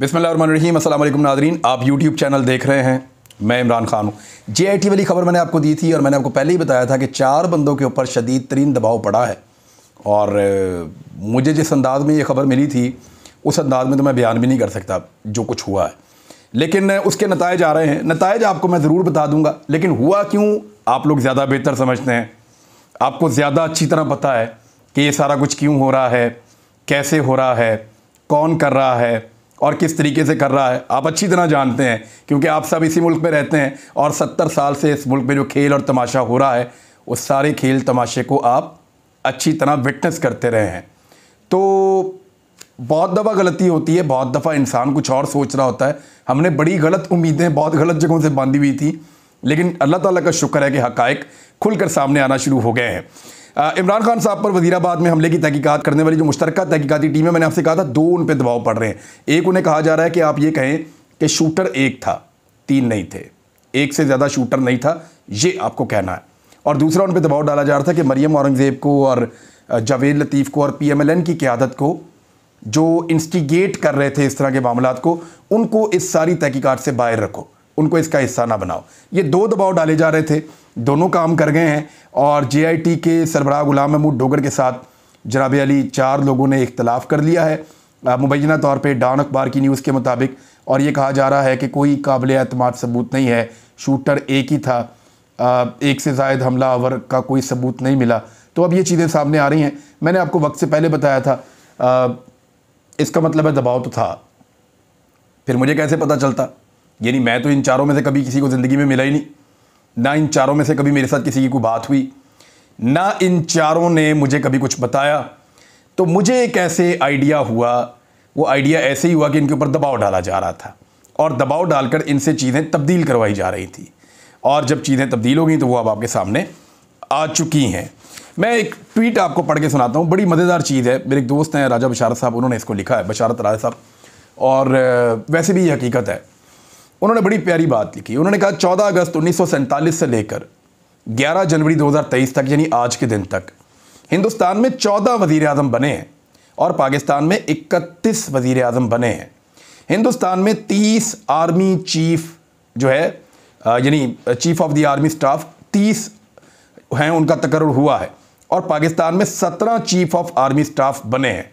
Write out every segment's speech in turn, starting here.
बिस्मिल्लाहिर्रहमानिर्रहीम। अस्सलाम वालेकुम नाज़रीन, आप यूट्यूब चैनल देख रहे हैं। मैं इमरान खान हूँ। JIT वाली खबर मैंने आपको दी थी और मैंने आपको पहले ही बताया था कि 4 बंदों के ऊपर शदीद तरीन दबाव पड़ा है। और मुझे जिस अंदाज़ में ये खबर मिली थी उस अंदाज़ में तो मैं बयान भी नहीं कर सकता जो कुछ हुआ है, लेकिन उसके नताइज आ रहे हैं। नताइज आपको मैं ज़रूर बता दूँगा, लेकिन हुआ क्यों आप लोग ज़्यादा बेहतर समझते हैं। आपको ज़्यादा अच्छी तरह पता है कि ये सारा कुछ क्यों हो रहा है, कैसे हो रहा है, कौन कर रहा है और किस तरीके से कर रहा है। आप अच्छी तरह जानते हैं क्योंकि आप सब इसी मुल्क में रहते हैं और 70 साल से इस मुल्क में जो खेल और तमाशा हो रहा है उस सारे खेल तमाशे को आप अच्छी तरह विटनेस करते रहे हैं। तो बहुत दफ़ा गलती होती है, बहुत दफ़ा इंसान कुछ और सोच रहा होता है। हमने बड़ी गलत उम्मीदें बहुत गलत जगहों से बांधी हुई थी, लेकिन अल्लाह ताला का शुक्र है कि हक़ाइक़ खुलकर सामने आना शुरू हो गए हैं। इमरान खान साहब पर वज़ीराबाद में हमले की तहकीकात करने वाली जो मुश्तरका तहकीकाती टीम है, मैंने आपसे कहा था 2 उन पर दबाव पड़ रहे हैं। एक, उन्हें कहा जा रहा है कि आप ये कहें कि शूटर 1 था, 3 नहीं थे, 1 से ज़्यादा शूटर नहीं था, ये आपको कहना है। और दूसरा, उन पर दबाव डाला जा रहा था कि मरियम औरंगज़ेब को और जावेद लतीफ़ को और PMLN की क़यादत को जो इंस्टिगेट कर रहे थे इस तरह के मामलात को, उनको इस सारी तहकीकात से बाहर रखो, उनको इसका हिस्सा ना बनाओ। ये 2 दबाव डाले जा रहे थे, दोनों काम कर गए हैं। और JIT के सरबराह गुलाम महमूद डोगर के साथ जनाब अली 4 लोगों ने इख्तलाफ कर लिया है मुबैना तौर पे डॉन अखबार की न्यूज़ के मुताबिक। और ये कहा जा रहा है कि कोई काबिल एतमाद सबूत नहीं है, शूटर 1 ही था, 1 से ज़ायद हमलावर का कोई सबूत नहीं मिला। तो अब ये चीज़ें सामने आ रही हैं। मैंने आपको वक्त से पहले बताया था, इसका मतलब है दबाव तो था। फिर मुझे कैसे पता चलता? यानी मैं तो इन 4 में से कभी किसी को ज़िंदगी में मिला ही नहीं, ना इन 4 में से कभी मेरे साथ किसी की कोई बात हुई, ना इन 4 ने मुझे कभी कुछ बताया। तो मुझे एक ऐसे आइडिया हुआ, वो आइडिया ऐसे ही हुआ कि इनके ऊपर दबाव डाला जा रहा था और दबाव डालकर इनसे चीज़ें तब्दील करवाई जा रही थी। और जब चीज़ें तब्दील हो गई तो वो अब आपके सामने आ चुकी हैं। मैं एक ट्वीट आपको पढ़ के सुनाता हूँ, बड़ी मज़ेदार चीज़ है। मेरे एक दोस्त हैं राजा बशारत साहब, उन्होंने इसको लिखा है, बशारत राजा साहब, और वैसे भी ये हकीकत है। उन्होंने बड़ी प्यारी बात लिखी। उन्होंने कहा 14 अगस्त 1947 से लेकर 11 जनवरी 2023 तक, यानी आज के दिन तक, हिंदुस्तान में 14 वज़ीर आज़म बने हैं और पाकिस्तान में 31 वज़ीर आज़म बने हैं। हिंदुस्तान में 30 आर्मी चीफ जो है, यानी chief of the army staff 30 हैं, उनका तकर्रुर हुआ है। और पाकिस्तान में 17 चीफ ऑफ आर्मी स्टाफ बने हैं।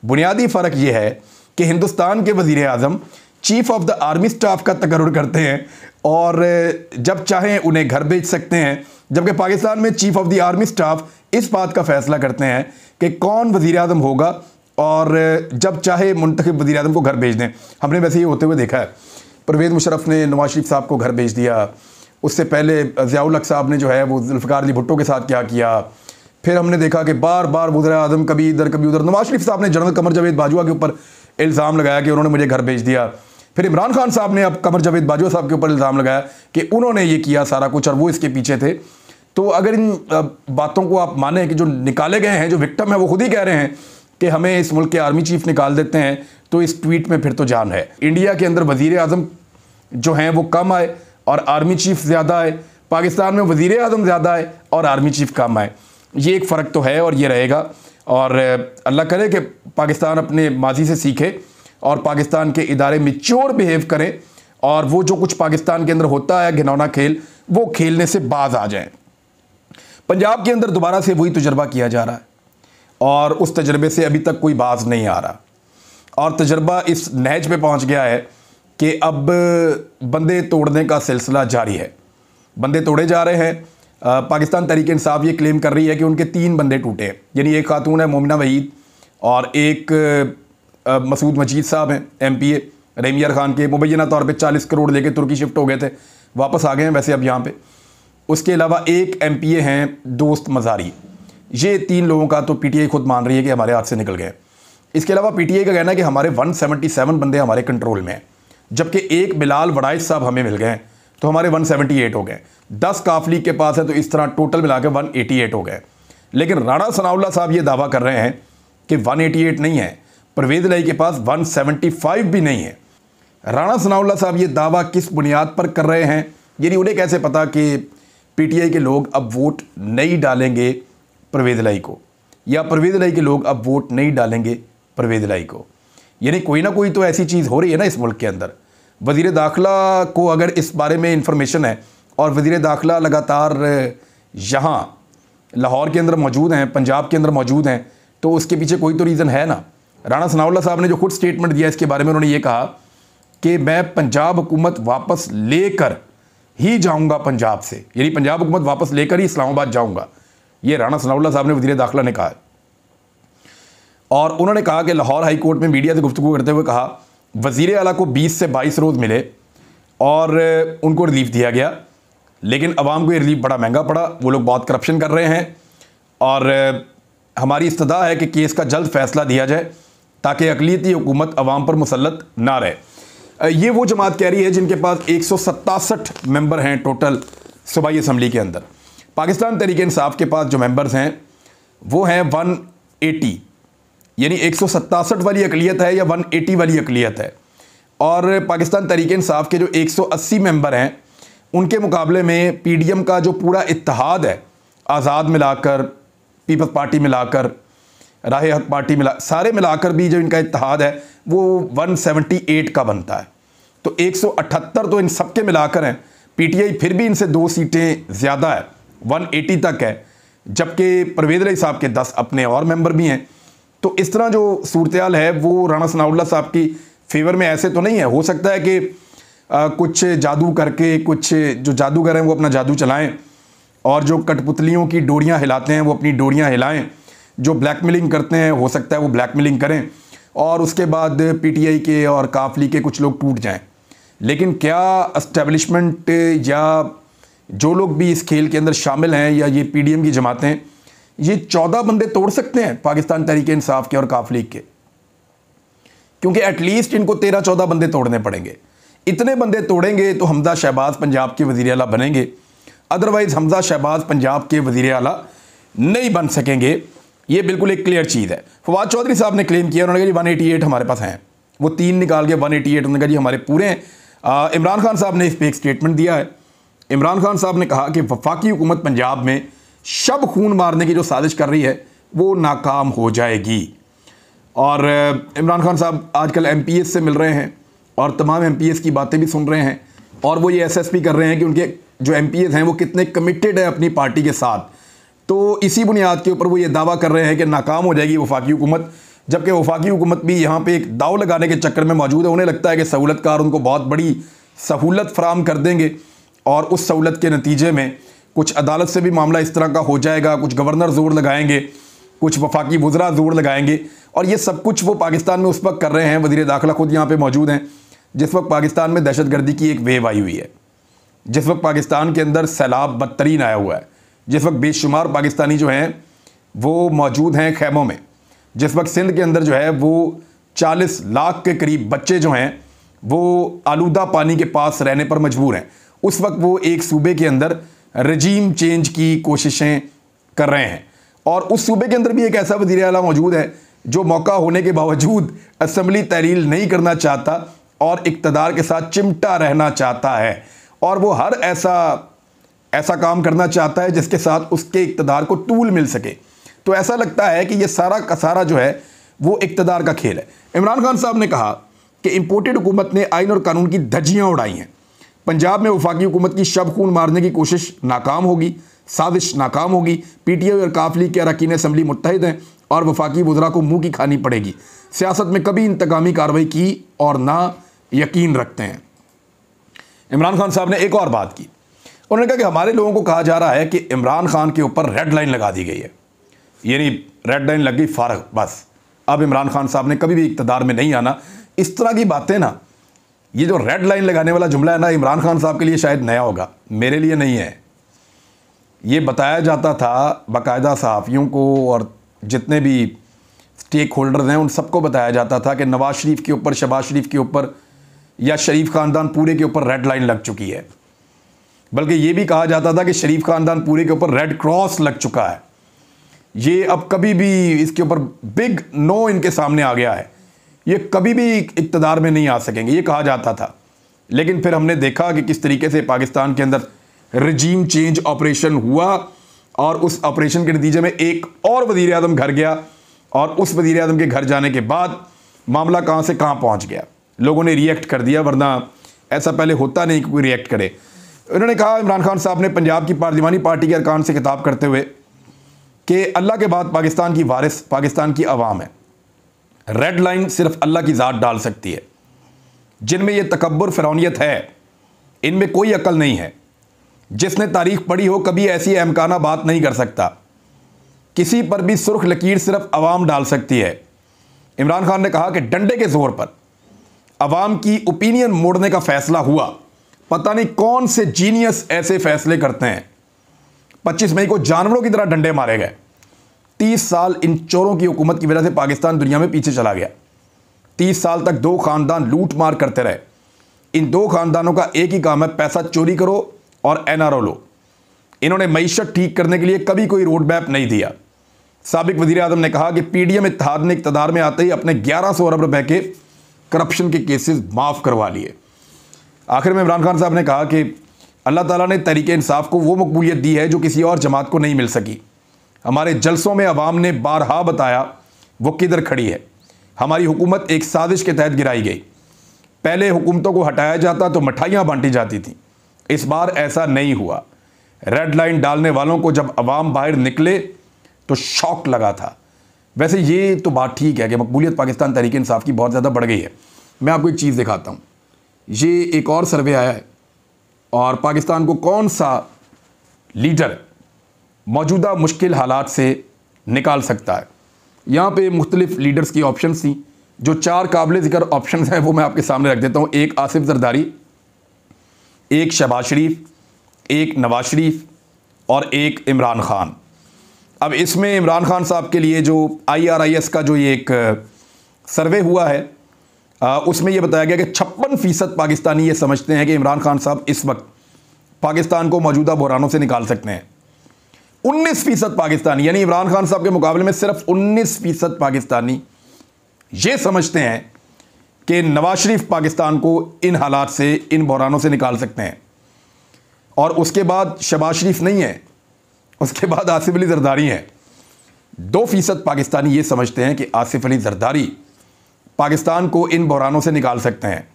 बुनियादी फ़र्क यह है कि हिंदुस्तान के वज़ीर आज़म chief of the army staff का तकर्रुर करते हैं और जब चाहें उन्हें घर भेज सकते हैं, जबकि पाकिस्तान में chief of the army staff इस बात का फैसला करते हैं कि कौन वज़ीर आज़म होगा और जब चाहे मुंतखब वज़ीर आज़म को घर भेज दें। हमने वैसे ही होते हुए देखा है। परवेज़ मुशर्रफ ने नवाज शरीफ साहब को घर भेज दिया, उससे पहले ज़ियाउल हक साहब ने जो है वो जुल्फ़िकार अली भुट्टो के साथ क्या किया। फिर हमने देखा कि बार बार वज़ीर आज़म कभी इधर कभी उधर। नवाज शरीफ साहब ने जनरल कमर जावेद बाजवा के ऊपर इल्ज़ाम लगाया कि उन्होंने मुझे घर भेज दिया। फिर इमरान खान साहब ने अब कमर जावेद बाजवा साहब के ऊपर इल्ज़ाम लगाया कि उन्होंने ये किया सारा कुछ और वो इसके पीछे थे। तो अगर इन बातों को आप माने कि जो निकाले गए हैं, जो विक्टिम है, वो खुद ही कह रहे हैं कि हमें इस मुल्क के आर्मी चीफ निकाल देते हैं, तो इस ट्वीट में फिर तो जान है। इंडिया के अंदर वज़ीर आज़म जो हैं वो कम आए और आर्मी चीफ ज़्यादा आए, पाकिस्तान में वज़ीर आज़म ज़्यादा आए और आर्मी चीफ कम आए। ये एक फ़र्क तो है और ये रहेगा। और अल्लाह करे कि पाकिस्तान अपने माजी से सीखे और पाकिस्तान के इदारे मैच्योर बिहेव करें और वो जो कुछ पाकिस्तान के अंदर होता है घिनौना खेल, वो खेलने से बाज आ जाएं। पंजाब के अंदर दोबारा से वही तजर्बा किया जा रहा है और उस तजर्बे से अभी तक कोई बाज नहीं आ रहा और तजर्बा इस नहज पे पहुंच गया है कि अब बंदे तोड़ने का सिलसिला जारी है। बंदे तोड़े जा रहे हैं। पाकिस्तान तहरीक इंसाफ ये क्लेम कर रही है कि उनके 3 बंदे टूटे हैं, यानी एक खातून है मोमिना वहीद और एक मसूद मजीद साहब हैं MPA रेमियर खान के, मुबैना तौर पे 40 करोड़ लेके तुर्की शिफ्ट हो गए थे, वापस आ गए हैं वैसे अब यहाँ पे। उसके अलावा एक MPA हैं दोस्त मज़ारी। ये 3 लोगों का तो PTI खुद मान रही है कि हमारे हाथ से निकल गए। इसके अलावा PTI का कहना है कि हमारे 177 बंदे हमारे कंट्रोल में हैं, जबकि एक बिलाल वड़ाइश साहब हमें मिल गए हैं तो हमारे 178 हो गए। 10 काफ लीग के पास है, तो इस तरह टोटल मिला के 188 हो गए। लेकिन राणा सनाउल्लाह साहब ये दावा कर रहे हैं कि 188 नहीं है, परवेज़ इलाही के पास 175 भी नहीं है। राणा सनाउल्लाह साहब ये दावा किस बुनियाद पर कर रहे हैं? यानी उन्हें कैसे पता कि PTI के लोग अब वोट नहीं डालेंगे परवेज़ इलाही को, या परवेज़ इलाही के लोग अब वोट नहीं डालेंगे परवेज़ इलाही को? यानी कोई ना कोई तो ऐसी चीज़ हो रही है ना इस मुल्क के अंदर। वज़ीर दाखिला को अगर इस बारे में इंफॉर्मेशन है और वज़ीर दाखिला लगातार यहाँ लाहौर के अंदर मौजूद हैं, पंजाब के अंदर मौजूद हैं, तो उसके पीछे कोई तो रीज़न है ना। राणा सनाउल्लाह साहब ने जो खुद स्टेटमेंट दिया इसके बारे में, उन्होंने ये कहा कि मैं पंजाब हुकूमत वापस लेकर ही जाऊंगा पंजाब से, यानी पंजाब हुकूमत वापस लेकर ही इस्लामाबाद जाऊंगा। ये राणा सनाउल्लाह साहब ने वज़ीर दाखिला ने कहा है। और उन्होंने कहा कि लाहौर हाई कोर्ट में मीडिया से गुफ्तगू करते हुए कहा वज़ीर आला को 20 से 22 रोज़ मिले और उनको रिलीफ दिया गया, लेकिन अवाम को ये रिलीफ बड़ा महंगा पड़ा। वो लोग बहुत करप्शन कर रहे हैं और हमारी इस्तदा है कि केस का जल्द फैसला दिया जाए ताकि अक़लियती हुकूमत अवाम पर मुसल्लत ना रहे। ये वो जमात कह रही है जिनके पास 167 मेंबर हैं टोटल सूबाई असम्बली के अंदर। पाकिस्तान तहरीक इंसाफ के पास जो मेंबर्स हैं वो हैं 180, यानी 167 वाली अक़लियत है या 180 वाली अक़लियत है। और पाकिस्तान तहरीक इंसाफ के जो 180 मेंबर हैं उनके मुकाबले में PDM का जो पूरा इत्तेहाद है, आज़ाद मिलाकर, पीपल्स पार्टी मिलाकर, राह हक पार्टी सारे मिलाकर भी जो इनका इत्तेहाद है वो 178 का बनता है। तो 178 तो इन सब के मिलाकर हैं। PTI फिर भी इनसे 2 सीटें ज़्यादा है, 180 तक है, जबकि परवेज़ इलाही साहब के 10 अपने और मेंबर भी हैं। तो इस तरह जो सूरत-ए-हाल है वो राणा सनाउल्लाह साहब की फेवर में ऐसे तो नहीं है। हो सकता है कि कुछ जादू करके कुछ जो जादूगर हैं वो अपना जादू चलाएं और जो कठपुतलियों की डोरियां हिलाते हैं वो अपनी डोरियां हिलाएं, जो ब्लैकमेलिंग करते हैं हो सकता है वो ब्लैकमेलिंग करें और उसके बाद PTI के और काफली के कुछ लोग टूट जाएं। लेकिन क्या एस्टेब्लिशमेंट या जो लोग भी इस खेल के अंदर शामिल हैं या ये PDM की जमातें, ये 14 बंदे तोड़ सकते हैं पाकिस्तान तहरीक इंसाफ के और काफली के? क्योंकि एटलीस्ट इनको 13-14 बंदे तोड़ने पड़ेंगे। इतने बंदे तोड़ेंगे तो हमजा शहबाज पंजाब के वज़ीर आला बनेंगे, अदरवाइज़ हमजा शहबाज पंजाब के वज़ीर आला नहीं बन सकेंगे। ये बिल्कुल एक क्लियर चीज़ है। फवाद चौधरी साहब ने क्लेम किया, उन्होंने कहा जी 188 हमारे पास हैं, वो 3 निकाल के 188, उन्होंने कहा जी हमारे पूरे हैं। इमरान खान साहब ने इस पर एक स्टेटमेंट दिया है। इमरान खान साहब ने कहा कि वफाकी हुकूमत पंजाब में शब खून मारने की जो साजिश कर रही है वो नाकाम हो जाएगी। और इमरान खान साहब आजकल MPS से मिल रहे हैं और तमाम MPS की बातें भी सुन रहे हैं और वो ये SSP कर रहे हैं कि उनके जो MPS हैं वो कितने कमिटेड है अपनी पार्टी के साथ। तो इसी बुनियाद के ऊपर वो ये दावा कर रहे हैं कि नाकाम हो जाएगी वफाकी हुकूमत, जबकि वफाकी हुकूमत भी यहाँ पे एक दाव लगाने के चक्कर में मौजूद है। उन्हें लगता है कि सहूलतकार उनको बहुत बड़ी सहूलत फराम कर देंगे और उस सहूलत के नतीजे में कुछ अदालत से भी मामला इस तरह का हो जाएगा, कुछ गवर्नर जोर लगाएंगे, कुछ वफाकी वज़रा जोर लगाएंगे और ये सब कुछ वो पाकिस्तान में उस वक्त कर रहे हैं। वज़ीर दाखिला खुद यहाँ पे मौजूद हैं जिस वक्त पाकिस्तान में दहशतगर्दी की एक वेव आई हुई है, जिस वक्त पाकिस्तान के अंदर सैलाब बदतरीन आया हुआ है, जिस वक्त बेशुमार पाकिस्तानी जो हैं वो मौजूद हैं खैमों में, जिस वक्त सिंध के अंदर जो है वो 40 लाख के करीब बच्चे जो हैं वो आलूदा पानी के पास रहने पर मजबूर हैं, उस वक्त वो एक सूबे के अंदर रजीम चेंज की कोशिशें कर रहे हैं। और उस सूबे के अंदर भी एक ऐसा वज़ीर आला मौजूद है जो मौका होने के बावजूद असम्बली तहरील नहीं करना चाहता और इक़्तिदार के साथ चिमटा रहना चाहता है और वो हर ऐसा काम करना चाहता है जिसके साथ उसके इक़्तिदार को टूल मिल सके। तो ऐसा लगता है कि ये सारा का सारा जो है वो इक़्तिदार का खेल है। इमरान खान साहब ने कहा कि इम्पोर्टेड हुकूमत ने आइन और कानून की धज्जियाँ उड़ाई हैं। पंजाब में वफाकी हुकूमत की शब खून मारने की कोशिश नाकाम होगी, साजिश नाकाम होगी। PTI और काफली के अरकान असम्बली मुत्तहिद हैं और वफाकी वज़रा को मुँह की खानी पड़ेगी। सियासत में कभी इंतकामी कार्रवाई की और ना यकीन रखते हैं। इमरान खान साहब ने एक और बात की, उन्होंने कहा कि हमारे लोगों को कहा जा रहा है कि इमरान खान के ऊपर रेड लाइन लगा दी गई है, यानी रेड लाइन लग गई फारग, बस अब इमरान खान साहब ने कभी भी इक़्तिदार में नहीं आना। इस तरह की बातें ना, ये जो रेड लाइन लगाने वाला जुमला है ना, इमरान खान साहब के लिए शायद नया होगा, मेरे लिए नहीं है। ये बताया जाता था बाकायदा सहाफ़ियों को और जितने भी स्टेक होल्डर्स हैं उन सबको बताया जाता था कि नवाज शरीफ के ऊपर, शहबाज शरीफ के ऊपर या शरीफ ख़ानदान पूरे के ऊपर रेड लाइन लग चुकी है। बल्कि ये भी कहा जाता था कि शरीफ ख़ानदान पूरे के ऊपर रेड क्रॉस लग चुका है। ये अब कभी भी इसके ऊपर बिग नो इनके सामने आ गया है, ये कभी भी इक़्तिदार में नहीं आ सकेंगे, ये कहा जाता था। लेकिन फिर हमने देखा कि किस तरीके से पाकिस्तान के अंदर रजीम चेंज ऑपरेशन हुआ और उस ऑपरेशन के नतीजे में एक और वज़ीर आज़म घर गया और उस वज़ीर आज़म के घर जाने के बाद मामला कहाँ से कहाँ पहुँच गया, लोगों ने रिएक्ट कर दिया, वरना ऐसा पहले होता नहीं कि कोई रिएक्ट करे। उन्होंने कहा, इमरान खान साहब ने पंजाब की पार्लिमानी पार्टी के अरकान से खिताब करते हुए कि अल्लाह के बाद पाकिस्तान की वारिस पाकिस्तान की आवाम है, रेड लाइन सिर्फ अल्लाह की ज़ात डाल सकती है। जिनमें यह तकब्बुर फ़िरौनियत है, इनमें कोई अकल नहीं है। जिसने तारीख पढ़ी हो कभी ऐसी अहमकाना बात नहीं कर सकता। किसी पर भी सुर्ख लकीर सिर्फ अवाम डाल सकती है। इमरान खान ने कहा कि डंडे के जोर पर अवाम की ओपिनियन मोड़ने का फैसला हुआ। पता नहीं कौन से जीनियस ऐसे फैसले करते हैं। 25 मई को जानवरों की तरह डंडे मारे गए। 30 साल इन चोरों की हुकूमत की वजह से पाकिस्तान दुनिया में पीछे चला गया। 30 साल तक 2 खानदान लूट मार करते रहे। इन 2 खानदानों का एक ही काम है, पैसा चोरी करो और एनआरओ लो। इन्होंने मईशत ठीक करने के लिए कभी कोई रोड मैप नहीं दिया। साबिक वज़ीर आज़म ने कहा कि पीडीएम इत्तेहाद ने इक़्तिदार में आते ही अपने 1100 अरब रुपए के करप्शन के केसेस माफ़ करवा लिए। आखिर में इमरान खान साहब ने कहा कि अल्लाह ताला ने तहरीक इंसाफ को वो मकबूलियत दी है जो किसी और जमात को नहीं मिल सकी। हमारे जलसों में अवाम ने बारहा बताया वो किधर खड़ी है। हमारी हुकूमत एक साजिश के तहत गिराई गई। पहले हुकूमतों को हटाया जाता तो मिठाइयाँ बांटी जाती थी। इस बार ऐसा नहीं हुआ। रेड लाइन डालने वालों को जब अवाम बाहर निकले तो शौक लगा था। वैसे ये तो बात ठीक है कि मकबूलियत पाकिस्तान तहरीक इंसाफ की बहुत ज़्यादा बढ़ गई है। मैं आपको एक चीज़ दिखाता हूँ। ये एक और सर्वे आया है और पाकिस्तान को कौन सा लीडर मौजूदा मुश्किल हालात से निकाल सकता है। यहाँ पे मुख्तलिफ लीडर्स की ऑप्शंस थी। जो 4 काबिल ज़िक्र ऑप्शंस हैं वो मैं आपके सामने रख देता हूँ। एक आसिफ जरदारी, एक शहबाज शरीफ, एक नवाज शरीफ और एक इमरान खान। अब इसमें इमरान खान साहब के लिए जो IRIS का जो ये एक सर्वे हुआ है उसमें यह बताया गया कि 56% पाकिस्तानी ये समझते हैं कि इमरान खान साहब इस वक्त पाकिस्तान को मौजूदा बहरानों से निकाल सकते हैं। 19% पाकिस्तानी, यानी इमरान खान साहब के मुकाबले में सिर्फ 19% पाकिस्तानी ये समझते हैं कि नवाज शरीफ पाकिस्तान को इन हालात से, इन बहरानों से निकाल सकते हैं। और उसके बाद शहबाज शरीफ नहीं है, उसके बाद आसिफ अली जरदारी हैं। 2% पाकिस्तानी ये समझते हैं कि आसिफ अली जरदारी पाकिस्तान को इन बहरानों से निकाल सकते हैं।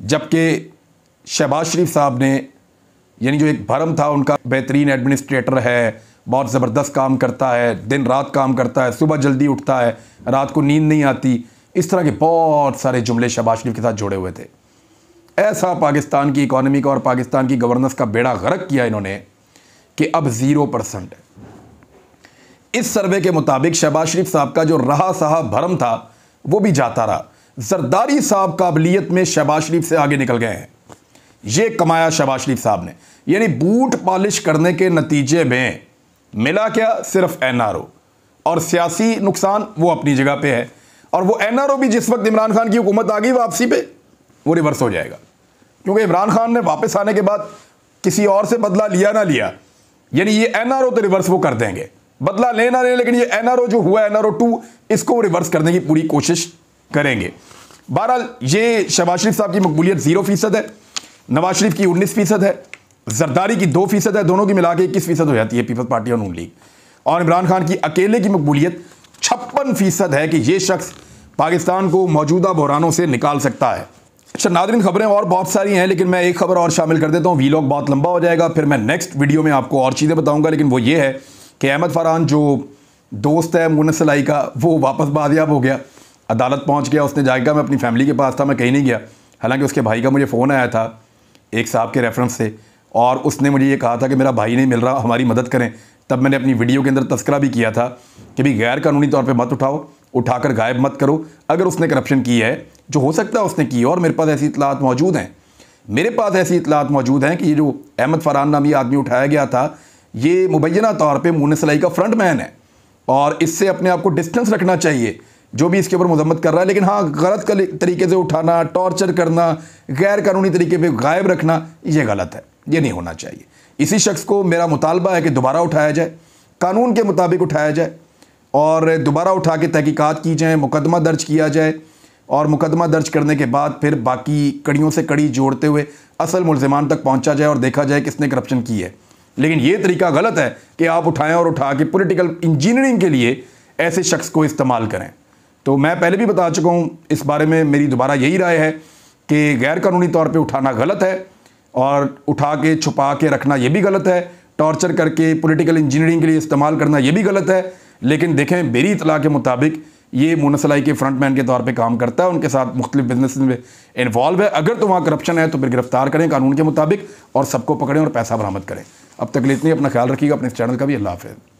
जबकि शहबाज शरीफ साहब ने, यानी जो एक भरम था उनका, बेहतरीन एडमिनिस्ट्रेटर है, बहुत ज़बरदस्त काम करता है, दिन रात काम करता है, सुबह जल्दी उठता है, रात को नींद नहीं आती, इस तरह के बहुत सारे जुमले शहबाज शरीफ के साथ जुड़े हुए थे। ऐसा पाकिस्तान की इकॉनमी का और पाकिस्तान की गवर्नेंस का बेड़ा गर्क किया इन्होंने कि अब 0% है। इस सर्वे के मुताबिक शहबाज शरीफ साहब का जो रहा साहब भरम था वो भी जाता रहा। जरदारी साहब काबिलियत में शहबाज शरीफ से आगे निकल गए हैं। ये कमाया शहबाज शरीफ साहब ने, यानी बूट पॉलिश करने के नतीजे में मिला क्या, सिर्फ एनआरओ। और सियासी नुकसान वो अपनी जगह पे है। और वो एनआरओ भी जिस वक्त इमरान खान की हुकूमत आ गई वापसी पे, वो रिवर्स हो जाएगा। क्योंकि इमरान खान ने वापस आने के बाद किसी और से बदला लिया ना लिया, यानी ये एनआरओ तो रिवर्स वो कर देंगे, बदला ले ना ले, लेकिन ये एनआरओ जो हुआ, एनआरओ 2, इसको वो रिवर्स करने की पूरी कोशिश करेंगे। बहरहाल ये शहबाज शरीफ साहब की मकबूलियत 0% है, नवाज शरीफ की 19% है, जरदारी की 2% है, दोनों की मिला के 21% हो जाती है पीपल्स पार्टी और नून लीग। और इमरान खान की अकेले की मकबूलियत 56% है कि ये शख्स पाकिस्तान को मौजूदा बहरानों से निकाल सकता है। अच्छा नाज़रीन, खबरें और बहुत सारी हैं, लेकिन मैं एक खबर और शामिल कर देता हूँ। वीलॉग बहुत लंबा हो जाएगा, फिर मैं नेक्स्ट वीडियो में आपको और चीज़ें बताऊँगा। लेकिन वो ये है कि अहमद फरहान जो दोस्त है मुन्नत सलाई का, वो वापस बादियाब हो गया, अदालत पहुँच गया। उसने जाएगा, मैं अपनी फैमिली के पास था, मैं कहीं नहीं गया। हालांकि उसके भाई का मुझे फ़ोन आया था एक साहब के रेफरेंस से, और उसने मुझे ये कहा था कि मेरा भाई नहीं मिल रहा, हमारी मदद करें। तब मैंने अपनी वीडियो के अंदर तस्करा भी किया था कि भाई गैर कानूनी तौर पे मत उठाओ, उठाकर गायब मत करो। अगर उसने करप्शन की है, जो हो सकता है उसने की, और मेरे पास ऐसी इतलात मौजूद हैं, मेरे पास ऐसी इतलात मौजूद हैं कि ये जो अहमद फरहान नामी आदमी उठाया गया था, ये मुबैना तौर पर मुन्नत सलाई का फ्रंट मैन है, और इससे अपने आप को डिस्टेंस रखना चाहिए जो भी इसके ऊपर मजम्मत कर रहा है। लेकिन हाँ, गलत तरीके से उठाना, टॉर्चर करना, गैर कानूनी तरीके पे गायब रखना, ये गलत है, ये नहीं होना चाहिए। इसी शख्स को मेरा मुतालबा है कि दोबारा उठाया जाए, कानून के मुताबिक उठाया जाए, और दोबारा उठा के तहकीकात की जाए, मुकदमा दर्ज किया जाए, और मुकदमा दर्ज करने के बाद फिर बाकी कड़ियों से कड़ी जोड़ते हुए असल मुल्ज़िमान तक पहुँचा जाए और देखा जाए किसने करप्शन की है। लेकिन ये तरीका गलत है कि आप उठाएँ और उठा के पॉलिटिकल इंजीनियरिंग के लिए ऐसे शख्स को इस्तेमाल करें। तो मैं पहले भी बता चुका हूँ, इस बारे में मेरी दोबारा यही राय है कि गैर कानूनी तौर पे उठाना गलत है और उठा के छुपा के रखना ये भी गलत है, टॉर्चर करके पॉलिटिकल इंजीनियरिंग के लिए इस्तेमाल करना ये भी गलत है। लेकिन देखें, मेरी इतला के मुताबिक ये मुनसलाई के फ्रंटमैन के तौर पे काम करता है, उनके साथ मुख्तलिफ बिजनेस में इन्वॉल्व है। अगर तो वहाँ करप्शन है तो फिर गिरफ्तार करें कानून के मुताबिक और सबको पकड़ें और पैसा बरामद करें। अब तक के लिए इतनी, अपना ख्याल रखिएगा, अपने इस चैनल का भी। अल्लाह हाफ़िज़।